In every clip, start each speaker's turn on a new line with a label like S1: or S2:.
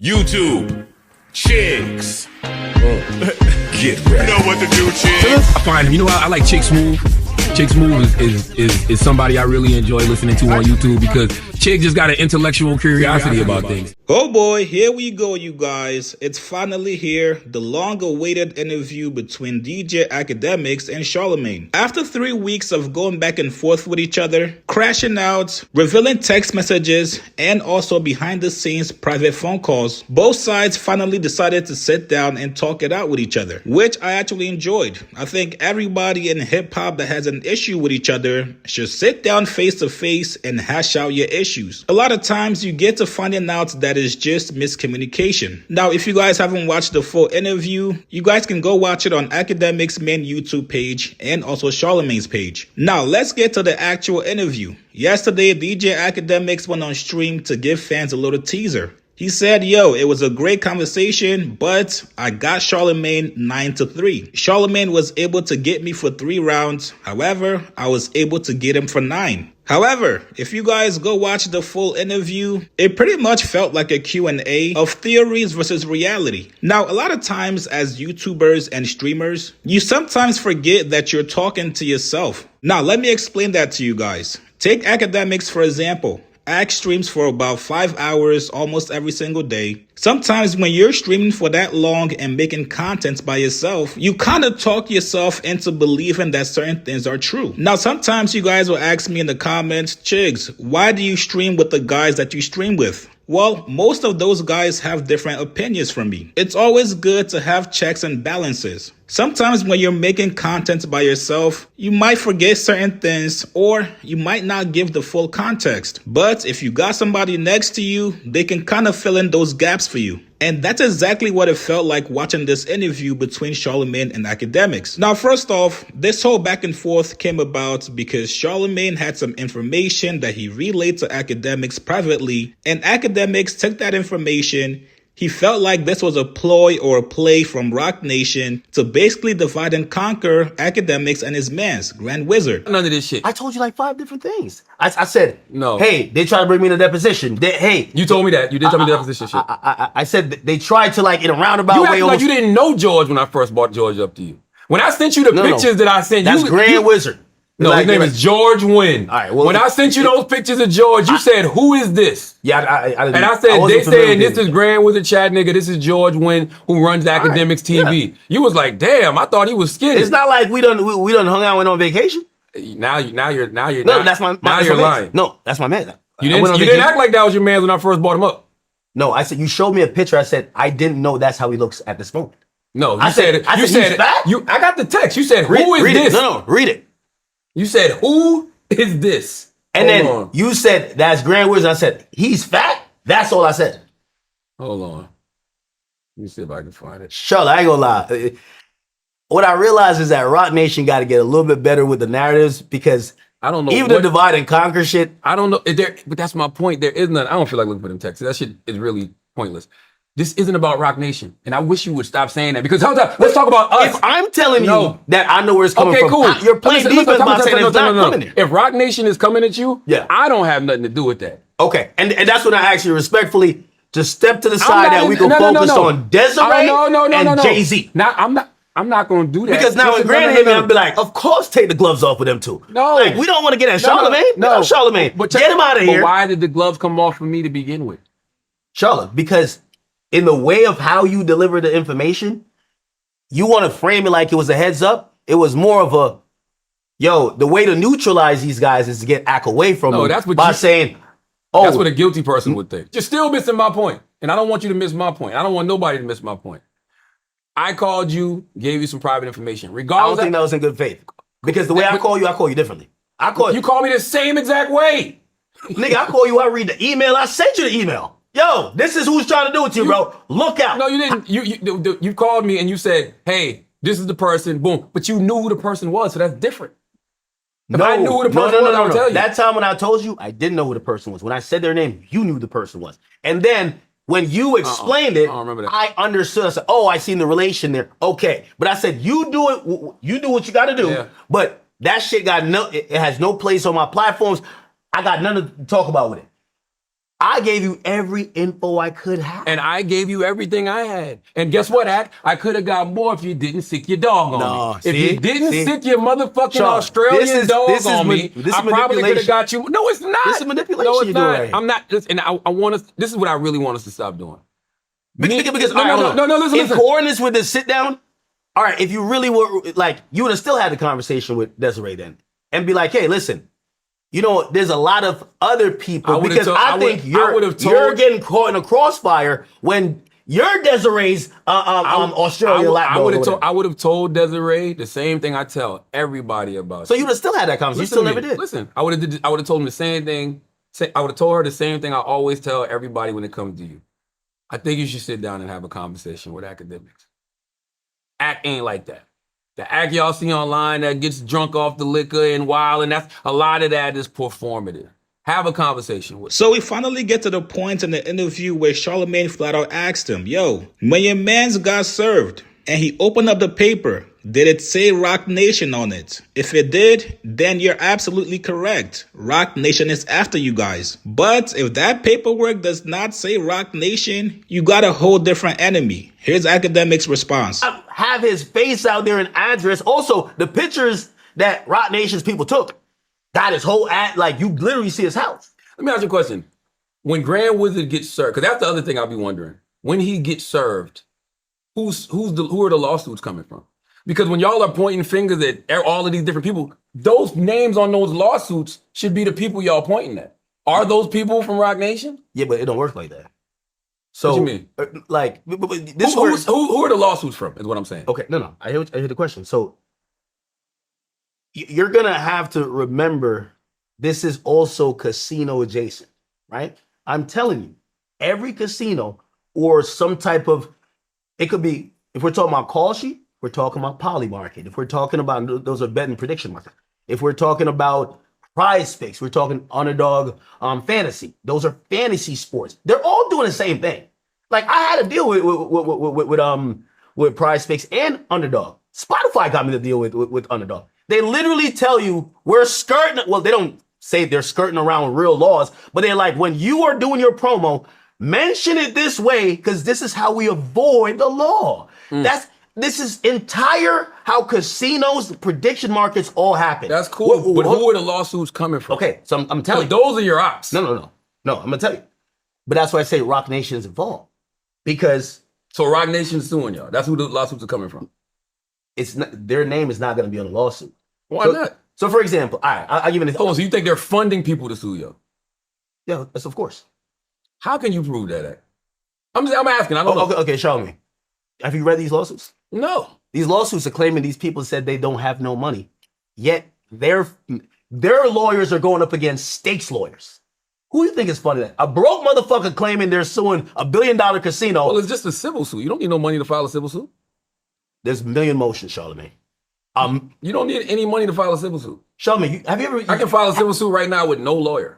S1: YouTube, chicks. Get ready.
S2: You know what to do, chicks.
S3: I find him. You know, I like Chick Smooth. Chick Smooth is somebody I really enjoy listening to on YouTube because Chick just got an intellectual curiosity about things.
S4: Oh boy, here we go, you guys. It's finally here, the long-awaited interview between DJ Akademiks and Charlamagne. After 3 weeks of going back and forth with each other, crashing out, revealing text messages, and also behind-the-scenes private phone calls, both sides finally decided to sit down and talk it out with each other, which I actually enjoyed. I think everybody in hip-hop that has an issue with each other should sit down face-to-face and hash out your issues. A lot of times you get to finding out that it's just miscommunication. Now, if you guys haven't watched the full interview, you guys can go watch it on Akademiks' main YouTube page and also Charlamagne's page. Now, let's get to the actual interview. Yesterday, DJ Akademiks went on stream to give fans a little teaser. He said, yo, it was a great conversation, but I got Charlamagne 9-3. Charlamagne was able to get me for 3 rounds. However, I was able to get him for 9. However, if you guys go watch the full interview, it pretty much felt like a Q&A of theories versus reality. Now, a lot of times as YouTubers and streamers, you sometimes forget that you're talking to yourself. Now, let me explain that to you guys. Take Akademiks, for example. Ak streams for about 5 hours almost every single day. Sometimes when you're streaming for that long and making content by yourself, you kind of talk yourself into believing that certain things are true. Now, sometimes you guys will ask me in the comments, Chigs, why do you stream with the guys that you stream with? Well, most of those guys have different opinions from me. It's always good to have checks and balances. Sometimes when you're making content by yourself, you might forget certain things or you might not give the full context. But if you got somebody next to you, they can kind of fill in those gaps for you. And that's exactly what it felt like watching this interview between Charlamagne and Akademiks. Now, first off, this whole back and forth came about because Charlamagne had some information that he relayed to Akademiks privately, and Akademiks took that information. He felt like this was a ploy or a play from Roc Nation to basically divide and conquer Akademiks and his mans, Grand Wizard.
S3: None of this shit.
S5: I told you like 5 different things. I said,
S3: no.
S5: Hey, they tried to bring me in a deposition.
S3: You told me that. You did tell me the deposition shit.
S5: I said they tried to, like, in a roundabout way.
S3: Like you didn't know George when I first brought George up to you. When I sent you the pictures that I sent you.
S5: That's Grand Wizard.
S3: No, his name is George Wynn.
S5: All right, well,
S3: when I sent you those pictures of George, you said, who is this?
S5: Yeah, I didn't.
S3: And I said, they said, this is Grand Wizard Chat nigga. This is George Wynn who runs AkademiksTV. Yeah. You was like, damn, I thought he was skinny.
S5: It's not like we done hung out, went on vacation.
S3: Now you're
S5: no, that's my
S3: now you're lying.
S5: No, that's my man.
S3: You didn't act like that was your man when I first brought him up.
S5: No, I said, you showed me a picture. I said, I didn't know that's how he looks at this moment.
S3: No, you said I got the text. You said, who is this?
S5: No, read it.
S3: You said, who is this?
S5: And then you said, that's Grand Wizard. I said, he's fat? That's all I said.
S3: Hold on. Let me see if I can find it.
S5: Charlotte, I ain't gonna lie. What I realized is that Roc Nation got to get a little bit better with the narratives because
S3: I don't know.
S5: Even the divide and conquer shit.
S3: I don't know. But that's my point. There is none. I don't feel like looking for them texts. That shit is really pointless. This isn't about Roc Nation. And I wish you would stop saying that because let's talk about us.
S5: If I'm telling you that I know where it's coming from,
S3: cool.
S5: You're playing defense by saying it's not coming there.
S3: If Roc Nation is coming at you, I don't have nothing to do with that.
S5: Okay. And that's when I ask you respectfully to step to the side that we can focus on Desiree and Jay-Z.
S3: Now, I'm not going to do that.
S5: Because now when Grant hit me, I'll be like, of course take the gloves off with them too.
S3: No.
S5: Like, we don't want to get at Charlamagne. No, Charlamagne. But get him out of here.
S3: But why did the gloves come off for me to begin with?
S5: Charlotte, because in the way of how you deliver the information, you want to frame it like it was a heads up. It was more of a, the way to neutralize these guys is to get Ak away from them saying,
S3: that's what a guilty person would think. You're still missing my point. And I don't want you to miss my point. I don't want nobody to miss my point. I called you, gave you some private information. Regardless,
S5: I don't think that was in good faith. Because the way I call you differently.
S3: You call me the same exact way.
S5: Nigga, I call you, I read the email, I sent you the email. Yo, this is who's trying to do it to you, bro. Look out.
S3: No, you didn't. You called me and you said, hey, this is the person, boom. But you knew who the person was, so that's different. If I knew who the person was, I would tell you.
S5: That time when I told you, I didn't know who the person was. When I said their name, you knew who the person was. And then when you explained it, I understood. I said, I seen the relation there. Okay. But I said, you do what you got to do. Yeah. But that shit it has no place on my platforms. I got nothing to talk about with it. I gave you every info I could have.
S3: And I gave you everything I had. And guess what, Ak? I could have got more if you didn't sick your dog on me. If you didn't sick your motherfucking
S5: Sean,
S3: Australian dog on me, I probably could have got you. No, it's not.
S5: This is manipulation.
S3: No, it's not.
S5: Right.
S3: I'm not. And I want us. This is what I really want us to stop doing.
S5: Because
S3: No, listen.
S5: In coordinates with the sit down, all right, if you really were, like, you would have still had the conversation with Desiree then. And be like, hey, listen, you know, there's a lot of other people, because I think you're getting caught in a crossfire when you're Desiree's Australian lap dog.
S3: I would have told Desiree the same thing I tell everybody about.
S5: So you would have still had that conversation. You still never did.
S3: Listen, I would have told him the same thing. I would have told her the same thing I always tell everybody when it comes to you. I think you should sit down and have a conversation with Akademiks. Ak ain't like that. The Ak y'all see online that gets drunk off the liquor and wild, and that's a lot of that is performative. Have a conversation with him.
S4: So we finally get to the point in the interview where Charlamagne flat out asked him, yo, when your mans got served and he opened up the paper, did it say Rock Nation on it? If it did, then you're absolutely correct. Rock Nation is after you guys. But if that paperwork does not say Rock Nation, you got a whole different enemy. Here's Akademiks' response.
S5: Have his face out there and address. Also, the pictures that Rock Nation's people took got his whole like, you literally see his house.
S3: Let me ask you a question. When Grand Wizard gets served, because that's the other thing I'll be wondering. When he gets served, who are the lawsuits coming from? Because when y'all are pointing fingers at all of these different people, those names on those lawsuits should be the people y'all pointing at. Are those people from Rock Nation?
S5: Yeah, but it don't work like that. So,
S3: what you mean?
S5: Like, this
S3: who are the lawsuits from, is what I'm saying.
S5: Okay, no. I hear the question. So, you're going to have to remember this is also casino adjacent, right? I'm telling you, every casino or some type of, it could be, if we're talking about call sheet, we're talking about Poly Market. If we're talking about, those are betting prediction market. If we're talking about Prize Picks, we're talking Underdog Fantasy. Those are fantasy sports. They're all doing the same thing. Like, I had to deal with Prize Picks and Underdog. Spotify got me to deal with Underdog. They literally tell you we're skirting. Well, they don't say they're skirting around real laws, but they're like, when you are doing your promo, mention it this way because this is how we avoid the law. This is entire how casinos, prediction markets all happen.
S3: That's cool. But who are the lawsuits coming from?
S5: Okay, so I'm telling you.
S3: Those are your ops.
S5: No, I'm going to tell you. But that's why I say Rock Nation is involved. Because...
S3: So Rock Nation's suing y'all. That's who the lawsuits are coming from.
S5: It's not, their name is not going to be on the lawsuit.
S3: Why not?
S5: So, for example, all right, I'll give you an example.
S3: Oh, so you think they're funding people to sue y'all?
S5: Yeah, that's of course.
S3: How can you prove that? I'm asking. I don't know.
S5: Okay, show me. Have you read these lawsuits?
S3: No.
S5: These lawsuits are claiming these people said they don't have no money. Yet their lawyers are going up against stakes lawyers. Who do you think is funny that? A broke motherfucker claiming they're suing $1 billion casino.
S3: Well, it's just a civil suit. You don't need no money to file a civil suit.
S5: There's a million motions, Charlamagne.
S3: You don't need any money to file a civil suit.
S5: Charlamagne, have you ever...
S3: I can file a civil suit right now with no lawyer.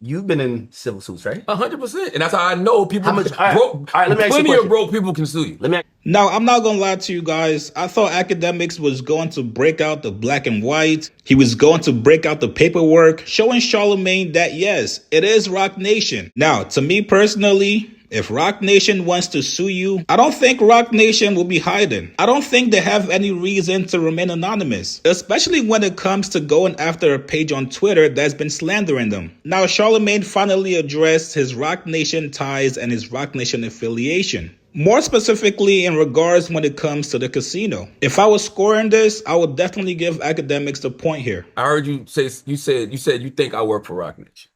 S5: You've been in civil suits, right?
S3: 100%. And that's how I know people...
S5: How much? All right, let me ask you a
S3: plenty
S5: question.
S3: of broke people can sue you.
S4: Now, I'm not going to lie to you guys. I thought Akademiks was going to break out the black and white. He was going to break out the paperwork, showing Charlamagne that, yes, it is Rock Nation. Now, to me personally, if Rock Nation wants to sue you, I don't think Rock Nation will be hiding. I don't think they have any reason to remain anonymous, especially when it comes to going after a page on Twitter that's been slandering them. Now, Charlamagne finally addressed his Rock Nation ties and his Rock Nation affiliation. More specifically in regards when it comes to the casino. If I was scoring this, I would definitely give Akademiks the point here.
S3: I heard you say, you said you think I work for Rock Nation,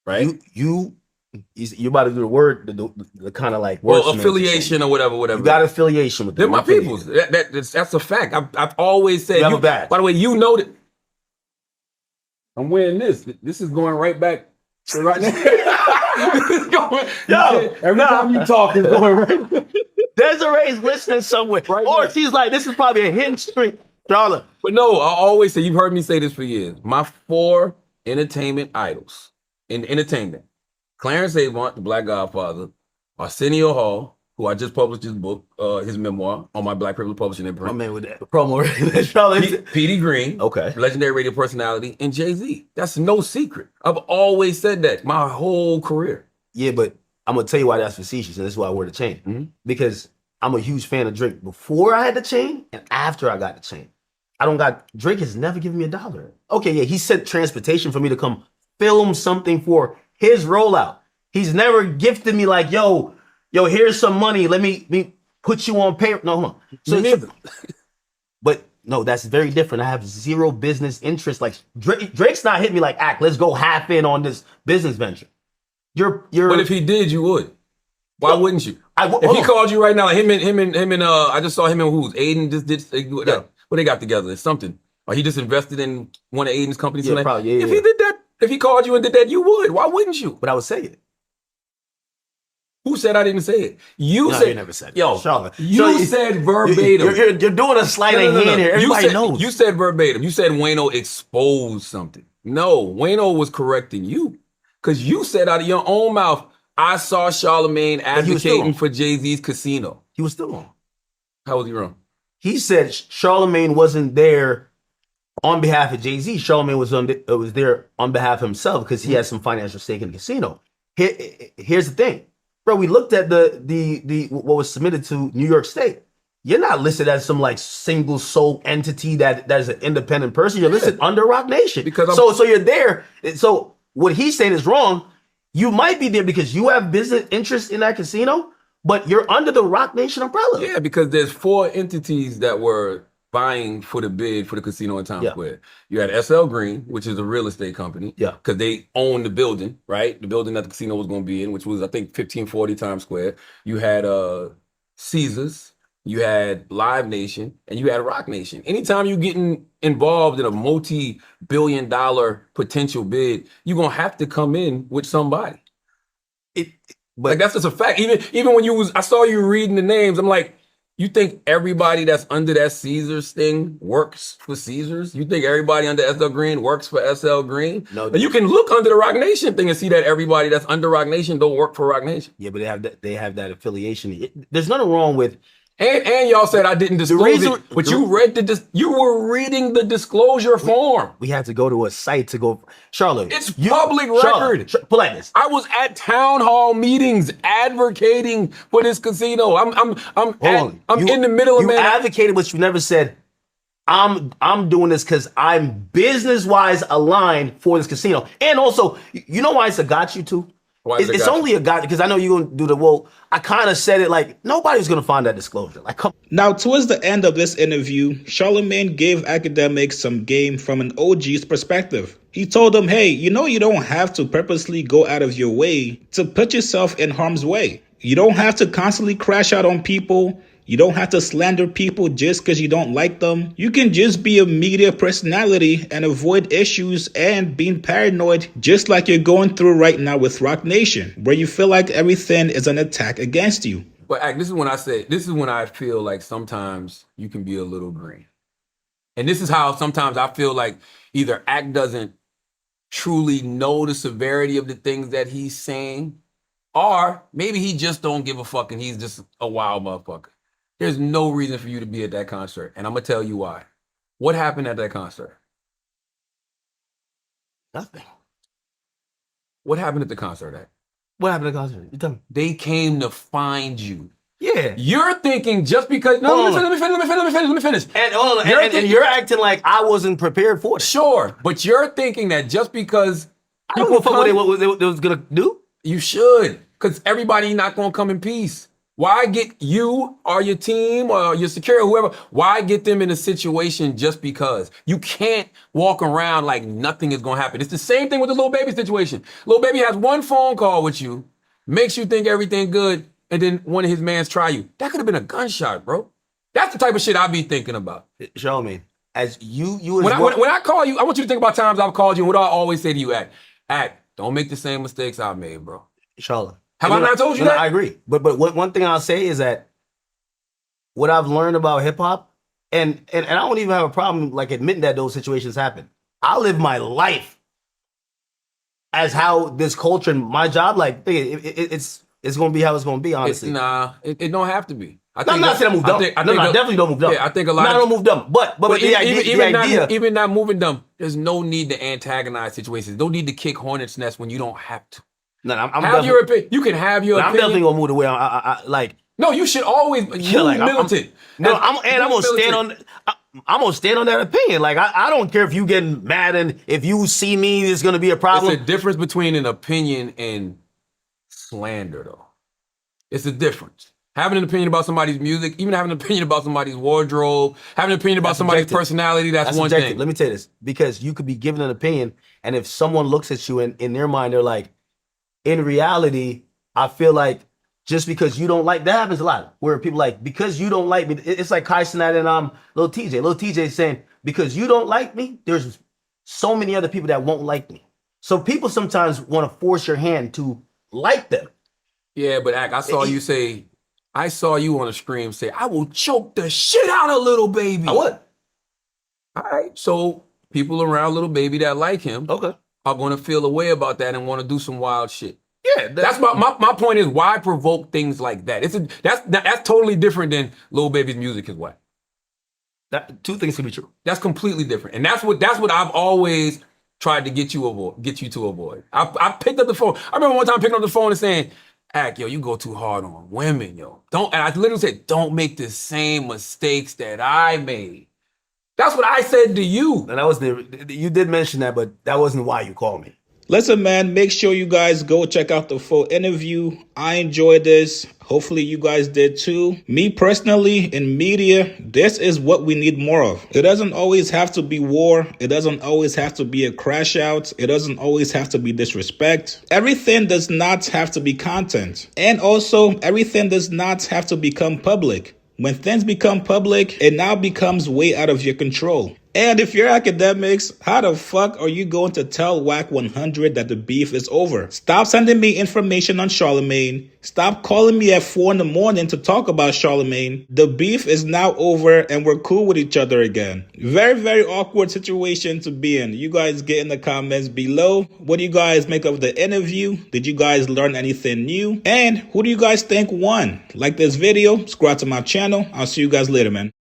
S3: right?
S5: You're about to do the word, the kind of like...
S3: Well, affiliation or whatever.
S5: You got affiliation with them.
S3: They're my peoples. That's a fact. I've always said...
S5: You have a badge.
S3: By the way, you know that... I'm wearing this. This is going right back to right now. Every time you talk, it's going right.
S5: Desiree's listening somewhere. Right or now. She's like, this is probably a hidden street. Charlotte.
S3: But no, I always say, you've heard me say this for years. My 4 entertainment idols in entertainment. Clarence Avant, the Black Godfather, Arsenio Hall, who I just published his book, his memoir on my Black Privilege Publishing imprint.
S5: My man with that promo.
S3: Petey Green,
S5: okay,
S3: legendary radio personality, and Jay-Z. That's no secret. I've always said that my whole career.
S5: Yeah, but I'm gonna tell you why that's facetious, and this is why I wear the chain. Because I'm a huge fan of Drake before I had the chain and after I got the chain. Drake has never given me $1. Okay, yeah, he sent transportation for me to come film something for his rollout. He's never gifted me like, yo, here's some money. Let me put you on paper. No, hold on. So, but no, that's very different. I have zero business interest. Like Drake's not hitting me like, let's go half in on this business venture. But
S3: if he did, you would. Why wouldn't you? If he called you right now, like him and I just saw him and who's Aiden just did what they got together. It's something. Or he just invested in one of Aiden's companies.
S5: Yeah, probably.
S3: If he did that, if he called you and did that, you would. Why wouldn't you?
S5: But I would say it.
S3: Who said I didn't say it? You
S5: never said it.
S3: Yo,
S5: Charlotte.
S3: you said verbatim.
S5: You're doing a sleight of hand here. Everybody knows.
S3: You said verbatim. You said Wayno exposed something. No, Wayno was correcting you. Because you said out of your own mouth, I saw Charlamagne advocating for Jay-Z's casino.
S5: He was still wrong.
S3: How was he wrong?
S5: He said Charlamagne wasn't there on behalf of Jay-Z. Charlamagne was there on behalf of himself because he had some financial stake in the casino. Here's the thing. Bro, we looked at the what was submitted to New York State. You're not listed as some like single sole entity that is an independent person. You're listed under Roc Nation. So you're there. So what he's saying is wrong. You might be there because you have business interests in that casino, but you're under the Roc Nation umbrella.
S3: Yeah, because there's 4 entities that were vying for the bid for the casino in Times Square. You had SL Green, which is a real estate company.
S5: Yeah.
S3: Because they own the building, right? The building that the casino was going to be in, which was, I think, 1540 Times Square. You had Caesars, you had Live Nation, and you had Roc Nation. Anytime you're getting involved in a multi-billion-dollar potential bid, you're going to have to come in with somebody. But that's just a fact. Even when I saw you reading the names, I'm like, you think everybody that's under that Caesars thing works for Caesars? You think everybody under SL Green works for SL Green? No. You can look under the Roc Nation thing and see that everybody that's under Roc Nation don't work for Roc Nation.
S5: Yeah, but they have that affiliation. There's nothing wrong with.
S3: And y'all said I didn't disclose it, but you were reading the disclosure form.
S5: We had to go to a site to go. Charlotte,
S3: it's public record.
S5: Pull like this.
S3: I was at town hall meetings advocating for this casino. I'm in the middle of
S5: you advocated, but you never said I'm doing this because I'm business wise aligned for this casino. And also, you know why it's a got you too? It's only a guy because I know you're gonna do I kind of said it like nobody's gonna find that disclosure. Like, come.
S4: Now, towards the end of this interview, Charlamagne gave Akademiks some game from an OG's perspective. He told him, hey, you don't have to purposely go out of your way to put yourself in harm's way. You don't have to constantly crash out on people. You don't have to slander people just because you don't like them. You can just be a media personality and avoid issues and being paranoid, just like you're going through right now with Roc Nation, where you feel like everything is an attack against you.
S3: But this is when I feel like sometimes you can be a little green. And this is how sometimes I feel like either Ak doesn't truly know the severity of the things that he's saying, or maybe he just don't give a fuck and he's just a wild motherfucker. There's no reason for you to be at that concert. And I'm going to tell you why. What happened at that concert?
S5: Nothing.
S3: What happened at the concert, Ak?
S5: What happened at the concert? You tell me.
S3: They came to find you.
S5: Yeah.
S3: You're thinking just because... No, let me finish.
S5: And you're acting like I wasn't prepared for it.
S3: Sure. But you're thinking that just because...
S5: I don't know what they was going to do.
S3: You should. Because everybody not going to come in peace. Why get you or your team or your security, whoever, why get them in a situation just because? You can't walk around like nothing is going to happen. It's the same thing with the Lil Baby situation. Lil Baby has one phone call with you, makes you think everything good, and then one of his mans try you. That could have been a gunshot, bro. That's the type of shit I be thinking about.
S5: Show me. As
S3: when I call you, I want you to think about times I've called you and what I always say to you, Ak, don't make the same mistakes I made, bro.
S5: Charlotte.
S3: Have I not told you that?
S5: I agree. But one thing I'll say is that what I've learned about hip hop, and I don't even have a problem like admitting that those situations happen. I live my life as how this culture and my job, like it's gonna be how it's gonna be, honestly.
S3: It don't have to be.
S5: I'm not saying I move dumb. I definitely don't move dumb.
S3: Yeah, I think a lot.
S5: I don't move dumb. But the idea,
S3: even not moving dumb, there's no need to antagonize situations. No need to kick hornets' nests when you don't have to.
S5: No, I'm
S3: have
S5: definitely-
S3: your opinion. You can have your
S5: I'm
S3: opinion.
S5: definitely gonna move the way I like.
S3: No, you should always. You
S5: Like,
S3: militant.
S5: I'm gonna stand on. I'm gonna stand on that opinion. Like I don't care if you getting mad and if you see me, there's gonna be a problem.
S3: It's a difference between an opinion and slander, though. It's a difference. Having an opinion about somebody's music, even having an opinion about somebody's wardrobe, having an opinion about somebody's
S5: objective.
S3: personality, that's one
S5: objective.
S3: thing.
S5: Let me tell you this, because you could be given an opinion, and if someone looks at you and in their mind they're like, in reality, I feel like just because you don't like, that happens a lot, where people like, because you don't like me, it's like Kai Cenat and Lil TJ. Lil TJ saying, because you don't like me, there's so many other people that won't like me. So people sometimes want to force your hand to like them.
S3: Yeah, but I saw you say, I saw you on the screen say, I will choke the shit out of Little Baby.
S5: I would.
S3: All right. So people around Little Baby that like him
S5: Okay.
S3: are going to feel a way about that and want to do some wild shit.
S5: Yeah,
S3: That's my point is, why provoke things like that? That's totally different than Lil Baby's music is whack.
S5: two things can be true.
S3: That's completely different. And that's what I've always tried to get you to avoid. I picked up the phone. I remember one time picking up the phone and saying, yo, you go too hard on women, yo. And I literally said, don't make the same mistakes that I made. That's what I said to you.
S5: And that was you did mention that, but that wasn't why you called me.
S4: Listen, man, make sure you guys go check out the full interview. I enjoyed this. Hopefully you guys did too. Me personally, in media, this is what we need more of. It doesn't always have to be war. It doesn't always have to be a crash out. It doesn't always have to be disrespect. Everything does not have to be content. And also, everything does not have to become public. When things become public, it now becomes way out of your control. And if you're academics, how the fuck are you going to tell WAC 100 that the beef is over? Stop sending me information on Charlamagne. Stop calling me at 4 in the morning to talk about Charlamagne. The beef is now over and we're cool with each other again. Very, very awkward situation to be in. You guys get in the comments below. What do you guys make of the interview? Did you guys learn anything new? And who do you guys think won? Like this video, subscribe to my channel. I'll see you guys later, man.